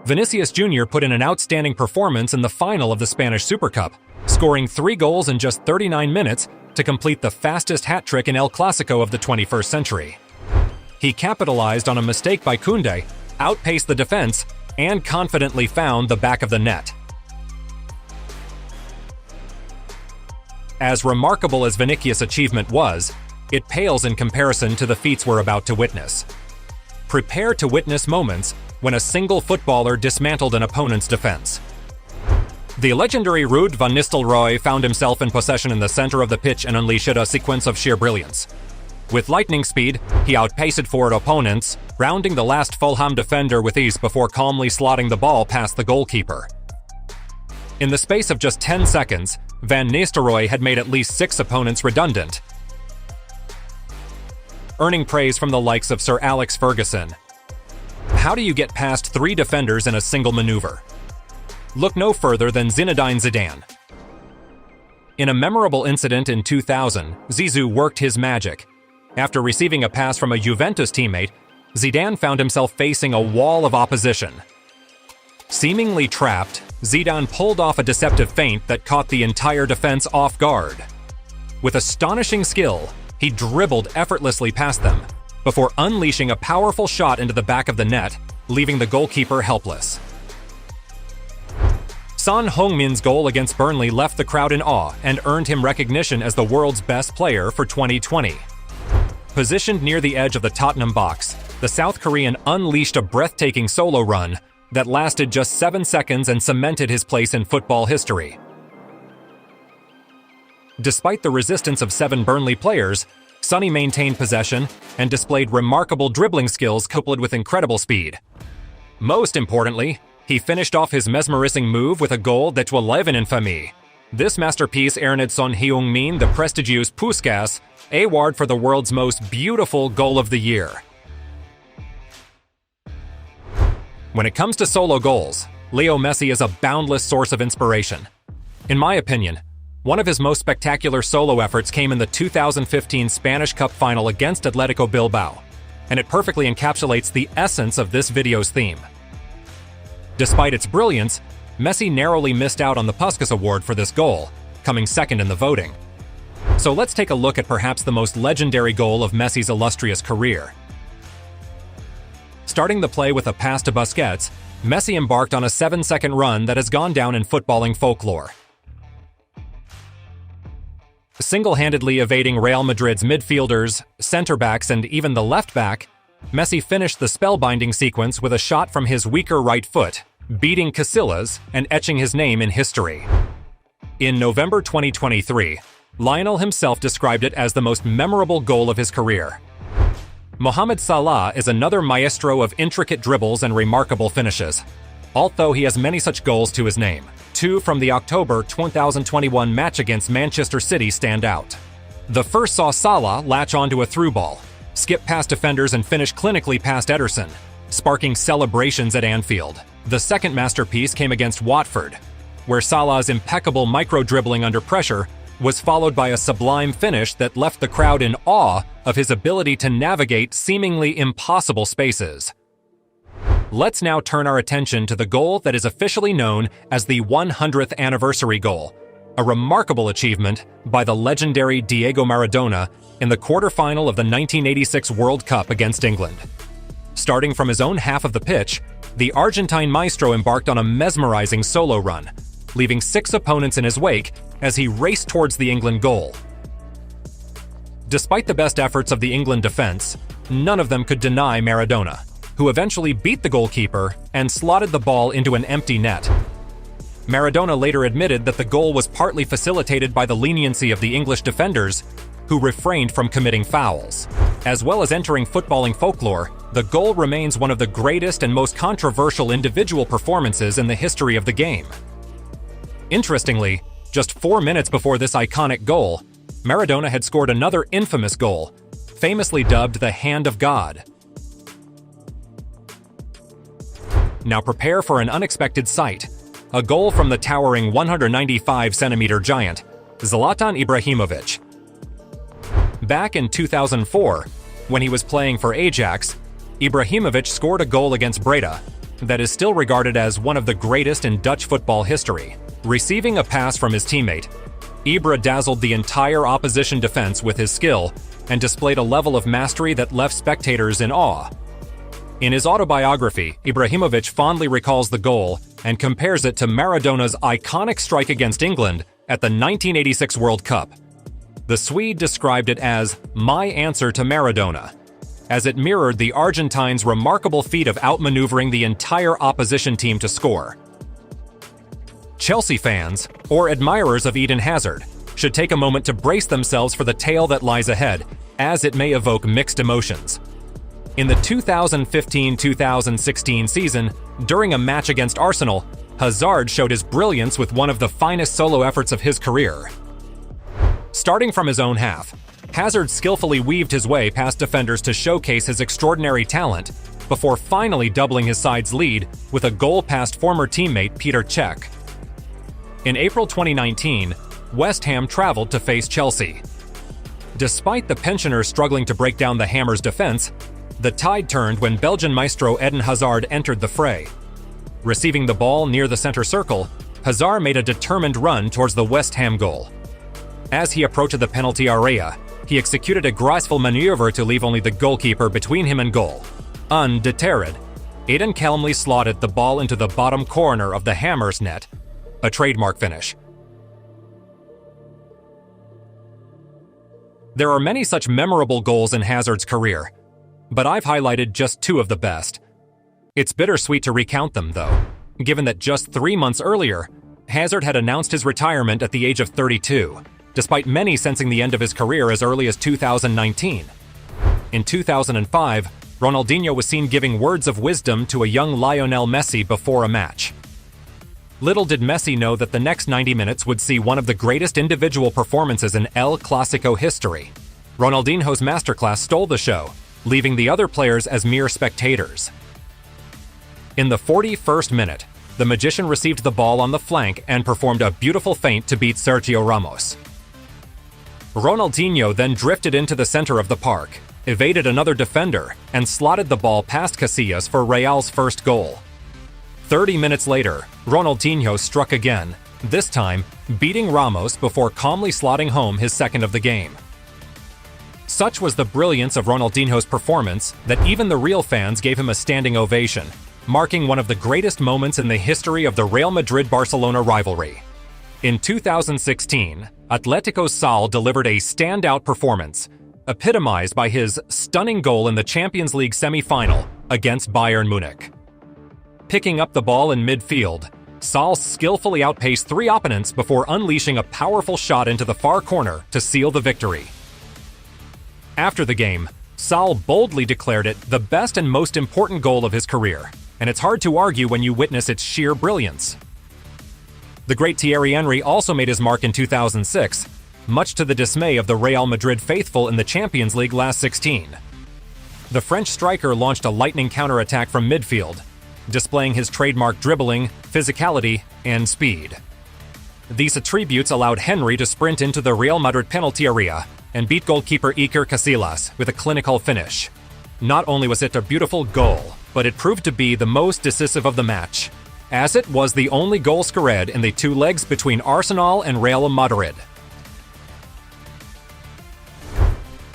Vinicius Jr. put in an outstanding performance in the final of the Spanish Super Cup, scoring 3 goals in just 39 minutes to complete the fastest hat trick in El Clasico of the 21st century. He capitalized on a mistake by Koundé, outpaced the defense, and confidently found the back of the net. As remarkable as Vinicius' achievement was, it pales in comparison to the feats we're about to witness. Prepare to witness moments when a single footballer dismantled an opponent's defense. The legendary Ruud van Nistelrooy found himself in possession in the center of the pitch and unleashed a sequence of sheer brilliance. With lightning speed, he outpaced forward opponents, rounding the last Fulham defender with ease before calmly slotting the ball past the goalkeeper. In the space of just 10 seconds, Van Nistelrooy had made at least 6 opponents redundant, earning praise from the likes of Sir Alex Ferguson. How do you get past 3 defenders in a single maneuver? Look no further than Zinedine Zidane. In a memorable incident in 2000, Zizou worked his magic. After receiving a pass from a Juventus teammate, Zidane found himself facing a wall of opposition. Seemingly trapped, Zidane pulled off a deceptive feint that caught the entire defense off guard. With astonishing skill, he dribbled effortlessly past them, before unleashing a powerful shot into the back of the net, leaving the goalkeeper helpless. Son Heung-min's goal against Burnley left the crowd in awe and earned him recognition as the world's best player for 2020. Positioned near the edge of the Tottenham box, the South Korean unleashed a breathtaking solo run that lasted just 7 seconds and cemented his place in football history. Despite the resistance of 7 Burnley players, Sonny maintained possession and displayed remarkable dribbling skills coupled with incredible speed. Most importantly, he finished off his mesmerising move with a goal that will live in infamy. This masterpiece earned Son Heung-min the prestigious Puskas award for the world's most beautiful goal of the year. When it comes to solo goals, Leo Messi is a boundless source of inspiration. In my opinion, one of his most spectacular solo efforts came in the 2015 Spanish Cup final against Atletico Bilbao, and it perfectly encapsulates the essence of this video's theme. Despite its brilliance, Messi narrowly missed out on the Puskas Award for this goal, coming second in the voting. So let's take a look at perhaps the most legendary goal of Messi's illustrious career. Starting the play with a pass to Busquets, Messi embarked on a 7-second run that has gone down in footballing folklore. Single-handedly evading Real Madrid's midfielders, center-backs, and even the left-back, Messi finished the spellbinding sequence with a shot from his weaker right foot, beating Casillas and etching his name in history. In November 2023, Lionel himself described it as the most memorable goal of his career. Mohamed Salah is another maestro of intricate dribbles and remarkable finishes, although he has many such goals to his name. 2 from the October 2021 match against Manchester City stand out. The first saw Salah latch onto a through ball, skip past defenders and finish clinically past Ederson, sparking celebrations at Anfield. The second masterpiece came against Watford, where Salah's impeccable micro-dribbling under pressure was followed by a sublime finish that left the crowd in awe of his ability to navigate seemingly impossible spaces. Let's now turn our attention to the goal that is officially known as the 100th anniversary goal, a remarkable achievement by the legendary Diego Maradona in the quarterfinal of the 1986 World Cup against England. Starting from his own half of the pitch, the Argentine maestro embarked on a mesmerizing solo run, leaving 6 opponents in his wake as he raced towards the England goal. Despite the best efforts of the England defense, none of them could deny Maradona, who eventually beat the goalkeeper and slotted the ball into an empty net. Maradona later admitted that the goal was partly facilitated by the leniency of the English defenders, who refrained from committing fouls. As well as entering footballing folklore, the goal remains one of the greatest and most controversial individual performances in the history of the game. Interestingly, just 4 minutes before this iconic goal, Maradona had scored another infamous goal, famously dubbed the Hand of God. Now prepare for an unexpected sight. A goal from the towering 195-centimeter giant, Zlatan Ibrahimovic. Back in 2004, when he was playing for Ajax, Ibrahimovic scored a goal against Breda, that is still regarded as one of the greatest in Dutch football history. Receiving a pass from his teammate, Ibra dazzled the entire opposition defense with his skill and displayed a level of mastery that left spectators in awe. In his autobiography, Ibrahimovic fondly recalls the goal and compares it to Maradona's iconic strike against England at the 1986 World Cup. The Swede described it as "my answer to Maradona," as it mirrored the Argentines' remarkable feat of outmaneuvering the entire opposition team to score. Chelsea fans, or admirers of Eden Hazard, should take a moment to brace themselves for the tale that lies ahead, as it may evoke mixed emotions. In the 2015-2016 season, during a match against Arsenal, Hazard showed his brilliance with one of the finest solo efforts of his career. Starting from his own half, Hazard skillfully weaved his way past defenders to showcase his extraordinary talent, before finally doubling his side's lead with a goal past former teammate Peter Cech. In April 2019, West Ham traveled to face Chelsea. Despite the pensioners struggling to break down the Hammers' defense, the tide turned when Belgian maestro Eden Hazard entered the fray. Receiving the ball near the center circle, Hazard made a determined run towards the West Ham goal. As he approached the penalty area, he executed a graceful maneuver to leave only the goalkeeper between him and goal. Undeterred, Eden calmly slotted the ball into the bottom corner of the Hammers' net, a trademark finish. There are many such memorable goals in Hazard's career, but I've highlighted just two of the best. It's bittersweet to recount them, though, given that just 3 months earlier, Hazard had announced his retirement at the age of 32, despite many sensing the end of his career as early as 2019. In 2005, Ronaldinho was seen giving words of wisdom to a young Lionel Messi before a match. Little did Messi know that the next 90 minutes would see one of the greatest individual performances in El Clásico history. Ronaldinho's masterclass stole the show, leaving the other players as mere spectators. In the 41st minute, the magician received the ball on the flank and performed a beautiful feint to beat Sergio Ramos. Ronaldinho then drifted into the center of the park, evaded another defender, and slotted the ball past Casillas for Real's first goal. 30 minutes later, Ronaldinho struck again, this time beating Ramos before calmly slotting home his second of the game. Such was the brilliance of Ronaldinho's performance that even the real fans gave him a standing ovation, marking one of the greatest moments in the history of the Real Madrid-Barcelona rivalry. In 2016, Atletico Sal delivered a standout performance, epitomized by his stunning goal in the Champions League semi-final against Bayern Munich. Picking up the ball in midfield, Sal skillfully outpaced 3 opponents before unleashing a powerful shot into the far corner to seal the victory. After the game, Sal boldly declared it the best and most important goal of his career, and it's hard to argue when you witness its sheer brilliance. The great Thierry Henry also made his mark in 2006, much to the dismay of the Real Madrid faithful in the Champions League last 16. The French striker launched a lightning counterattack from midfield, displaying his trademark dribbling, physicality, and speed. These attributes allowed Henry to sprint into the Real Madrid penalty area and beat goalkeeper Iker Casillas with a clinical finish. Not only was it a beautiful goal, but it proved to be the most decisive of the match, as it was the only goal scored in the 2 legs between Arsenal and Real Madrid.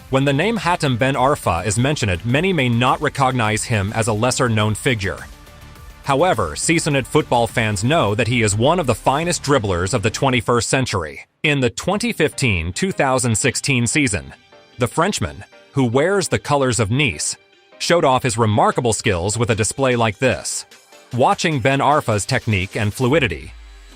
When the name Hatem Ben Arfa is mentioned, many may not recognize him as a lesser-known figure. However, seasoned football fans know that he is one of the finest dribblers of the 21st century. In the 2015-2016 season, the Frenchman, who wears the colors of Nice, showed off his remarkable skills with a display like this. Watching Ben Arfa's technique and fluidity,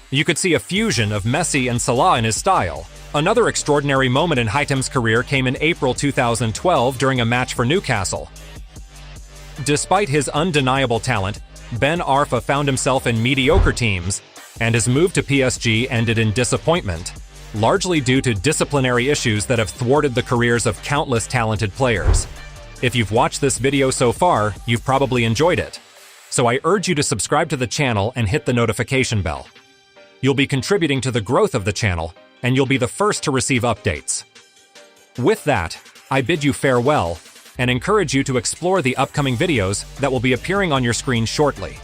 you could see a fusion of Messi and Salah in his style. Another extraordinary moment in Hatem's career came in April 2012 during a match for Newcastle. Despite his undeniable talent, Ben Arfa found himself in mediocre teams, and his move to PSG ended in disappointment, largely due to disciplinary issues that have thwarted the careers of countless talented players. If you've watched this video so far, you've probably enjoyed it. So I urge you to subscribe to the channel and hit the notification bell. You'll be contributing to the growth of the channel, and you'll be the first to receive updates. With that, I bid you farewell, and encourage you to explore the upcoming videos that will be appearing on your screen shortly.